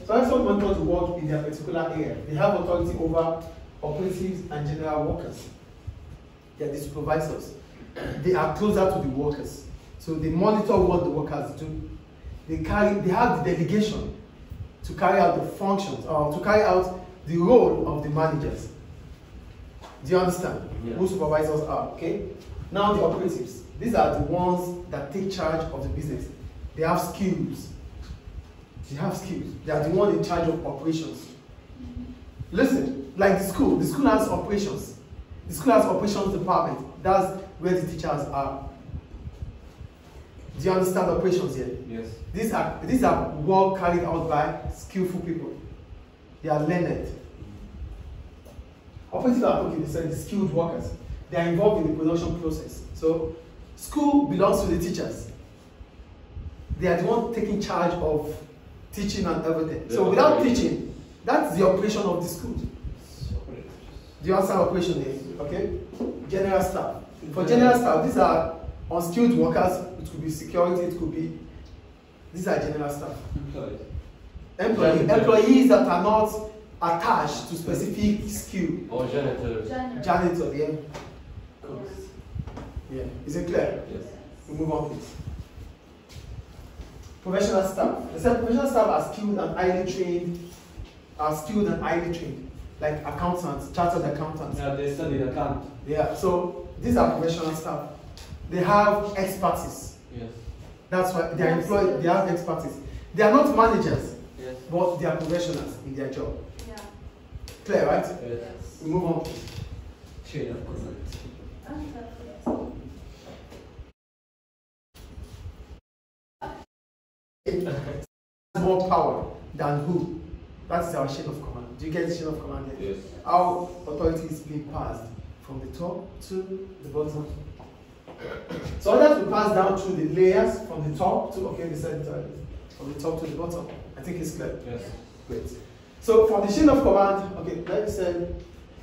Supervisors monitor the work in their particular area. They have authority over operatives and general workers. They are the supervisors. They are closer to the workers. So they monitor what the workers do. They have the delegation to carry out the functions, or to carry out the role of the managers. Do you understand who supervisors are? Okay. Now the operatives. These are the ones that take charge of the business. They have skills. They have skills. They are the ones in charge of operations. Listen, like the school has operations. The school has operations department. That's where the teachers are. Do you understand operations here? Yes. These are work carried out by skillful people. They are learned. Operatives are okay, they said the skilled workers. They are involved in the production process. So school belongs to the teachers. They are the ones taking charge of teaching and everything. So without teaching, that's the operation of the school. Do you understand operation here? Okay? General staff. For general staff, these are unskilled workers. It could be security, it could be. These are general staff. Employees that are not attached to specific skill. Or janitors. Janitor, yeah. Yeah. Is it clear? Yes. We move on, please. Professional staff. They said professional staff are skilled and highly trained. Like accountants, chartered accountants. Yeah, they studied account. Yeah. So these are professional staff. They have expertise. Yes. That's why they are employed. They have expertise. They are not managers. Yes. But they are professionals in their job. Yeah. Clear, right? Yes. We move on. Chain of command. More power than who? That is our chain of command. Do you get the chain of command here? Yes. How authority is being passed from the top to the bottom. So that will pass down through the layers from the top to, okay, they said from the top to the bottom. I think it's clear. Yes. Great. So for the chain of command, okay, let me say,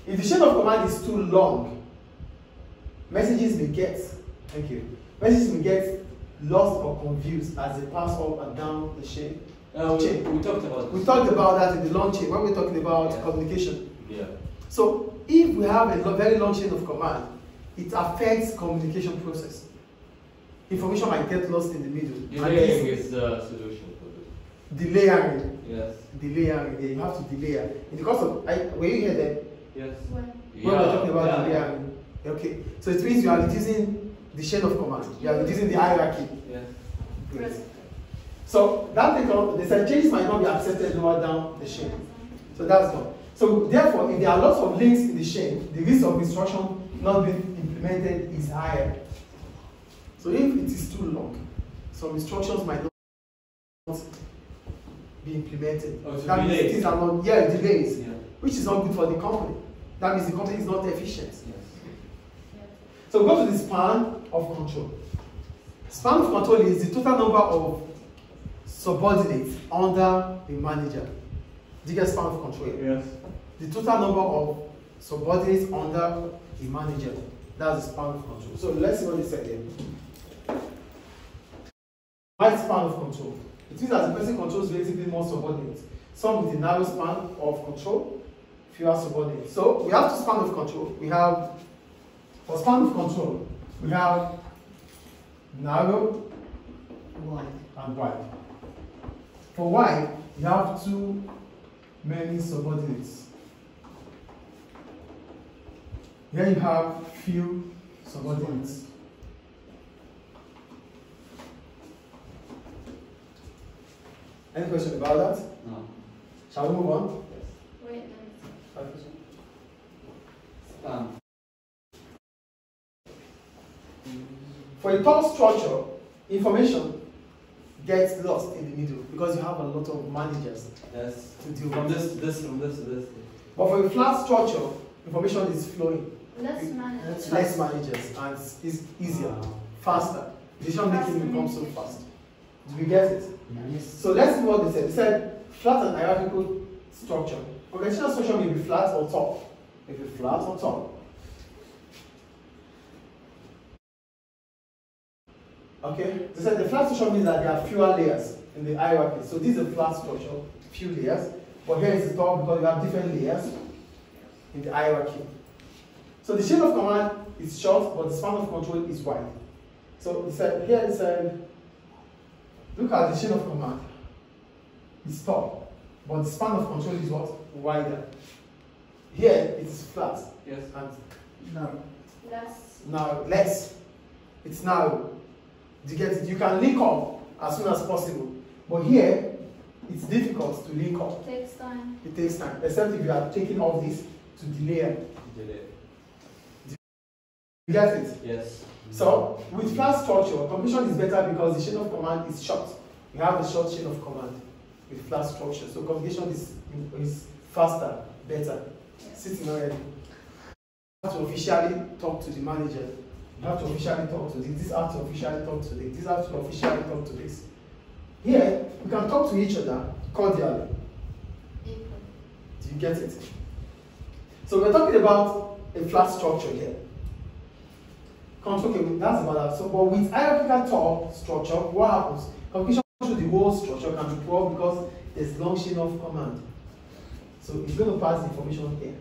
if the chain of command is too long, messages may get, thank you, messages may get lost or confused as they pass up and down the chain. We talked about this. We talked about that in the long chain when we're talking about communication. Yeah. So if we have a very long chain of command, it affects communication process. Information might get lost in the middle. Delaying is the solution for this. Delaying. Yes. Delaying. Yeah, you have to delay. In the course of, were you here then? Yes. When we're talking about delaying. Okay. So it means you are reducing the chain of command. You are reducing the hierarchy. Yes. Great. So that they said changes might not be accepted lower down the chain. So that's gone. So therefore, if there are lots of links in the chain, the risk of instruction not being implemented is higher. So if it is too long, some instructions might not be implemented. Oh, that means things are not, delays, which is not good for the company. That means the company is not efficient. Yes. So we go to the span of control. Span of control is the total number of subordinates under a manager. Do you get span of control? Yes. The total number of subordinates under a manager. That's the span of control. So let's see what they said here. Wide span of control. It means that the person controls relatively more subordinates. Some with a narrow span of control, fewer subordinates. So we have two span of control. We have, for span of control, we have narrow, wide, and wide. For wide, you have too many subordinates. Here you have few subordinates. Any question about that? No. Shall we move on? Wait, For a top structure, information gets lost in the middle because you have a lot of managers Yes. to deal From with. this, from this. But for a flat structure, information is flowing. less managers. Less managers and it's easier, faster. Decision making becomes so fast. Do we get it? Yes. So let's see what they said. They said flat and hierarchical structure. Organizational structure may be flat or top. If it's flat or top. Okay? They said the flat structure means that there are fewer layers in the hierarchy. So this is a flat structure. few layers, but here is the top because you have different layers in the hierarchy. So the chain of command is short, but the span of control is wide. So here it said, look at the chain of command. It's tall, but the span of control is what? Wider. Here it is flat. Yes. And now Less. less. It's narrow. You get it? You can link up as soon as possible. But here, it's difficult to link up. It takes time. It takes time, except if you are taking all this to delay. You get it? Yes. So, with flat structure, completion is better because the chain of command is short. You have a short chain of command with flat structure. So, communication is faster, better. Sitting already. You have to officially talk to the manager. You have to officially talk to this. This have to officially talk to this. This have to officially talk to this. Here, we can talk to each other cordially. Equal. Do you get it? So we're talking about a flat structure here. Okay, that's about that. So, but with hierarchical tall structure, what happens? Communication through the whole structure can be poor because there's long chain of command. So it's going to pass the information here.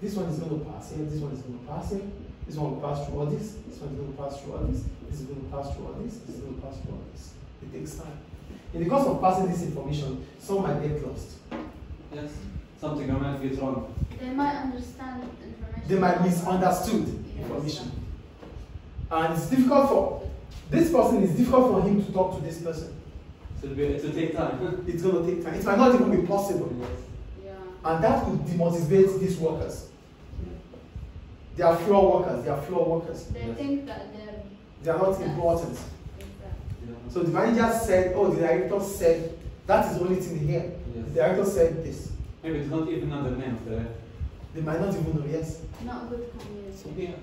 This one is going to pass here. This one is going to pass here. This one will pass through all this. This one is going to pass through all this. This is going to pass through all this. This is going to pass through all this. It takes time. In the course of passing this information, some might get lost. Yes. Something might get wrong. They might understand information. They might misunderstood information. And it's difficult for this person, it's difficult for him to talk to this person. So it will take time. It's going to take time. It might not even be possible. Yeah. And that could demotivate these workers. They are floor workers. They are floor workers. They think that They are not important. Yeah. So the manager said, oh, the director said, that is the only thing here. Yes. The director said this. Maybe it's not even under the name of the. They might not even know, yes. not good communication. Yeah.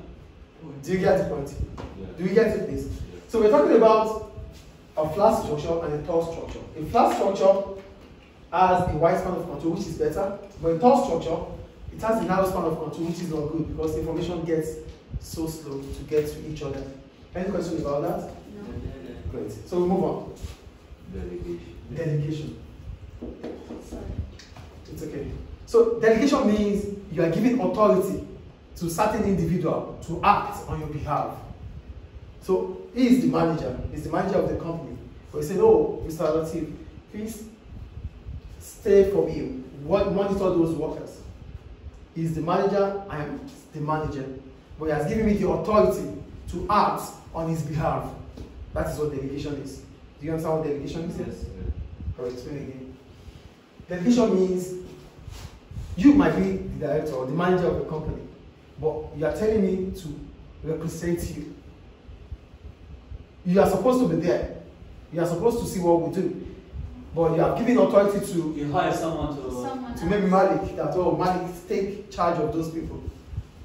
Do you get the point? Yeah. Do you get it, please? So we're talking about a flat structure and a tall structure. A flat structure has a wide span of control, which is better. But a tall structure, it has a narrow span of control, which is not good because the information gets so slow to get to each other. Any questions about that? No. Great. So we move on. Delegation. Delegation. Sorry. It's okay. So delegation means you are giving authority to certain individual to act on your behalf. So he is the manager. He's the manager of the company. But he said, "Oh, Mr. Latif, please stay for me. Monitor those workers." He's the manager. I am the manager. But he has given me the authority to act on his behalf. That is what delegation is. Do you understand what delegation is? Yes. I'll explain again. Delegation means you might be the director or the manager of the company, but you are telling me to represent you. You are supposed to be there. You are supposed to see what we do. But you are giving authority to You hire someone to maybe Malik, that, oh, Malik, take charge of those people.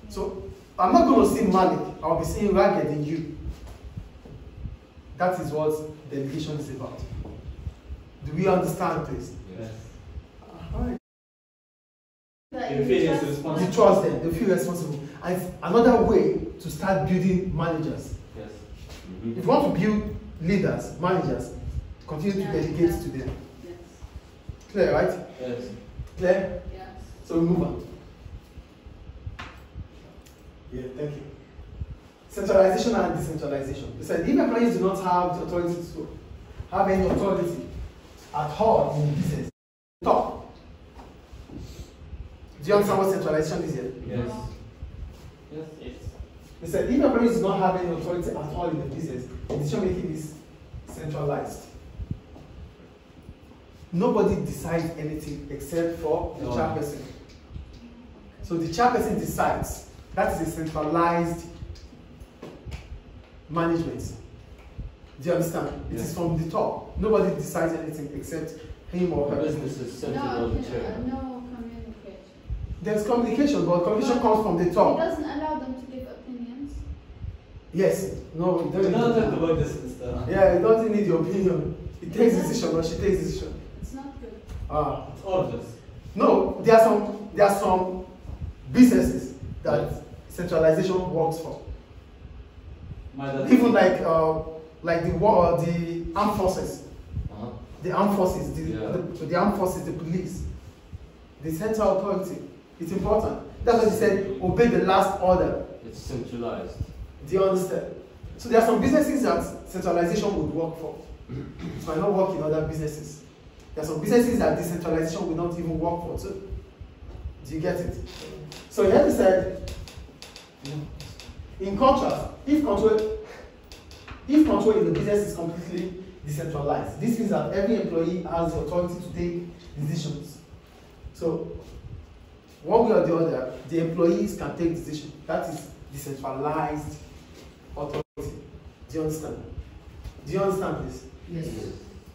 So I'm not going to see Malik, I'll be seeing Ragged in you. That is what delegation is about. Do we understand this? Yes. Alright. You feel it's responsible. You trust them, they feel responsible. And it's another way to start building managers. Yes. If you want to build leaders, managers, continue to delegate to them. Yes. Clear, right? Yes. Clear? Yes. So we move on. Yeah, thank you. Centralization and decentralization. They said if employees do not have the authority to have any authority at all in the business, stop. Do you understand what centralization is here? Yes. No. Yes. They said if employees do not have any authority at all in the business, the decision making is centralized. Nobody decides anything except for the chairperson. So the chairperson decides. That is a centralized management. Do you understand? It is from the top. Nobody decides anything except him or her. Business is centered on the chair. No communication. There's communication, but communication comes from the It top. doesn't allow them to give opinions. Yes. No, it We doesn't. don't talk about this and stuff. Yeah, it doesn't need your opinion. It takes decision, or she takes decision. It's not good. Ah. It's orders. No, there are some businesses that centralization works for. My dad. Even like the armed forces. the armed forces, the armed forces, the police, the central authority. It's important. That's what he said, obey the last order. It's centralized. Do you understand? So there are some businesses that centralization would work for. It might not work in other businesses. There are some businesses that decentralization will not even work for too. Do you get it? So here he said, in contrast, if control in the business is completely decentralized, this means that every employee has the authority to take decisions. So one way or the other, the employees can take decisions. That is decentralized authority. Do you understand? Do you understand this? Yes.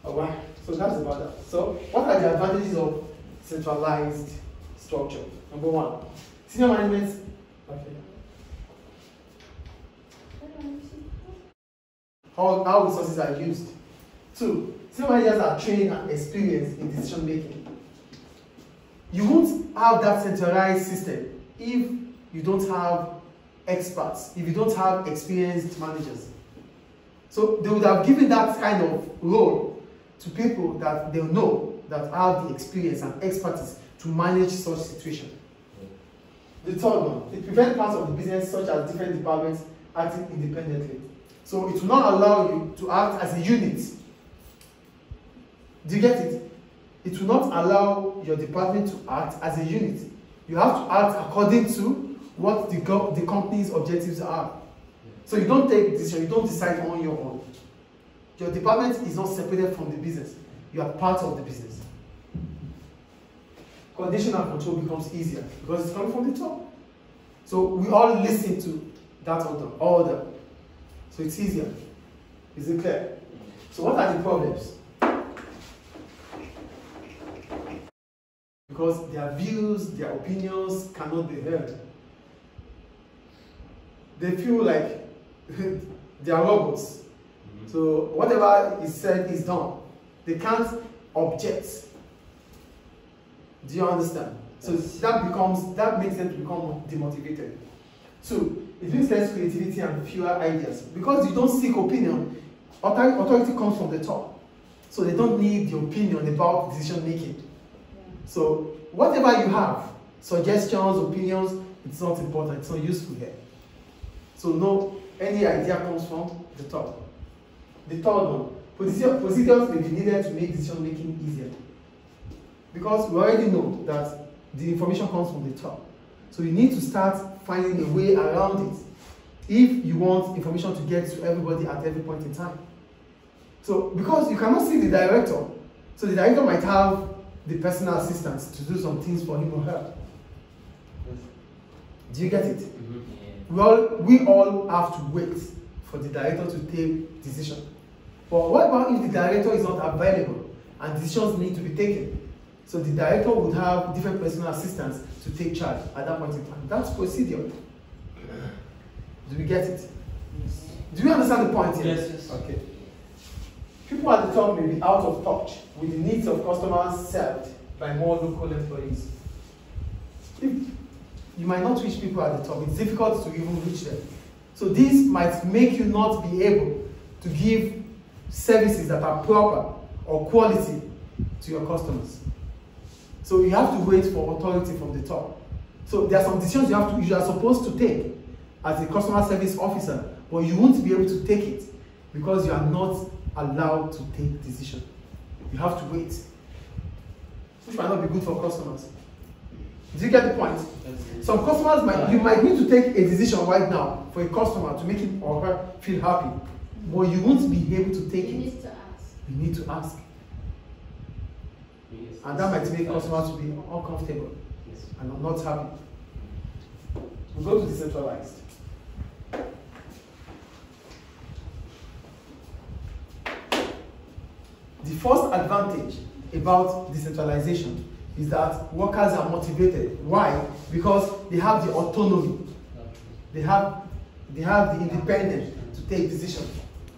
Alright, so that's about that. So what are the advantages of centralized structure? Number one, senior management. Okay. How resources are used. Two, senior managers are trained and experienced in decision making. You won't have that centralized system if you don't have experts, if you don't have experienced managers. So they would have given that kind of role to people that they know, that have the experience and expertise to manage such situations. The third one, it prevents parts of the business such as different departments acting independently. So it will not allow you to act as a unit. Do you get it? It will not allow your department to act as a unit. You have to act according to what the company's objectives are. So you don't take decision, you don't decide on your own. Your department is not separated from the business. You are part of the business. Coordination and control becomes easier because it's coming from the top. So we all listen to that order. So it's easier. Is it clear? So what are the problems? Because their views, their opinions cannot be heard. They feel like they are robots. So whatever is said is done. They can't object. Do you understand? So that makes them become demotivated. Two, it brings less creativity and fewer ideas. Because you don't seek opinion, authority comes from the top. So they don't need the opinion about decision making. So whatever you have, suggestions, opinions, it's not important, it's not useful here. So no, any idea comes from the top. The third one, procedures may be needed to make decision making easier. Because we already know that the information comes from the top. So you need to start finding a way around it if you want information to get to everybody at every point in time. So because you cannot see the director, so the director might have the personal assistants to do some things for him or her. Do you get it? Mm-hmm. We all have to wait for the director to take decision. But what about if the director is not available and decisions need to be taken? So the director would have different personal assistants to take charge at that point in time. That's procedure. Do we get it? Yes. Do you understand the point here? Yes. Okay. People at the top may be out of touch with the needs of customers served by more local employees. You might not reach people at the top. It's difficult to even reach them. So this might make you not be able to give services that are proper or quality to your customers. So you have to wait for authority from the top. So there are some decisions you are supposed to take as a customer service officer, but you won't be able to take it because you are not allowed to take decision. You have to wait, which might not be good for customers. Do you get the point? Some customers you might need to take a decision right now for a customer to make him or her feel happy, but you won't be able to take it. You need to ask. You need to ask. And that might make customers to be uncomfortable and not happy. We go to decentralized. The first advantage about decentralization is that workers are motivated. Why? Because they have the autonomy. They have the independence to take decisions.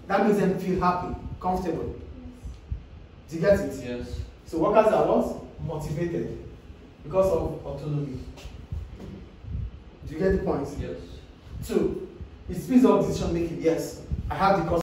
That makes them feel happy, comfortable. Do you get it? Yes. So workers are what? Motivated because of autonomy. Do you get the point? Yes. Two, it speeds up decision making. Yes, I have the